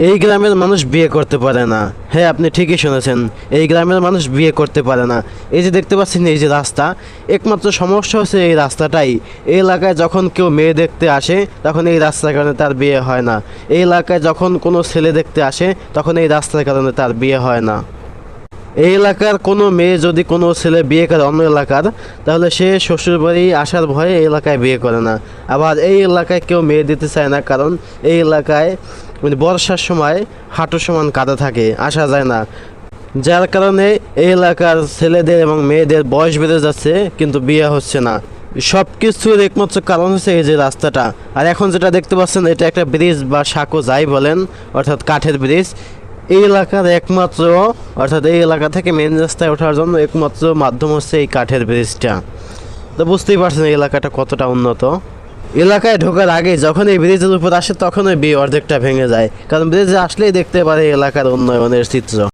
এই গ্রামের মানুষ বিয়ে করতে পারে না। হ্যাঁ, আপনি ঠিকই শুনেছেন, এই গ্রামের মানুষ বিয়ে করতে পারে না। এই যে দেখতে পাচ্ছেন এই যে রাস্তা, একমাত্র সমস্যা হচ্ছে এই রাস্তাটাই। এই এলাকায় যখন কেউ মেয়ে দেখতে আসে তখন এই রাস্তার কারণে তার বিয়ে হয় না। এই এলাকায় যখন কোনো ছেলে দেখতে আসে তখন এই রাস্তার কারণে তার বিয়ে হয় না। এই এলাকার কোনো মেয়ে যদি কোনো ছেলে বিয়ে করে অন্য এলাকার, তাহলে সে শ্বশুরবাড়ি আসার ভয়ে এই এলাকায় বিয়ে করে না। আবার এই এলাকায় কেউ মেয়ে দিতে চায় না, কারণ এই এলাকায় বর্ষার সময় হাঁটু সমান কাদা থাকে, আসা যায় না। যার কারণে এই এলাকার ছেলেদের এবং মেয়েদের বয়স বেড়ে যাচ্ছে কিন্তু বিয়ে হচ্ছে না। সব কিছুর একমাত্র কারণ হচ্ছে এই যে রাস্তাটা। আর এখন যেটা দেখতে পাচ্ছেন এটা একটা ব্রিজ বা সাঁকো যাই বলেন, অর্থাৎ কাঠের ব্রিজ। এই এলাকার একমাত্র, অর্থাৎ এই এলাকা থেকে মেন রাস্তায় ওঠার জন্য একমাত্র মাধ্যম হচ্ছে এই কাঠের ব্রিজটা। তো বুঝতেই পারছেন এই এলাকাটা কতটা উন্নত। এলাকায় ঢোকার আগে যখন এই ব্রিজের উপর আসে তখন ওই বিয়ে অর্ধেকটা ভেঙে যায়, কারণ ব্রিজে আসলেই দেখতে পারে এলাকার উন্নয়নের চিত্র।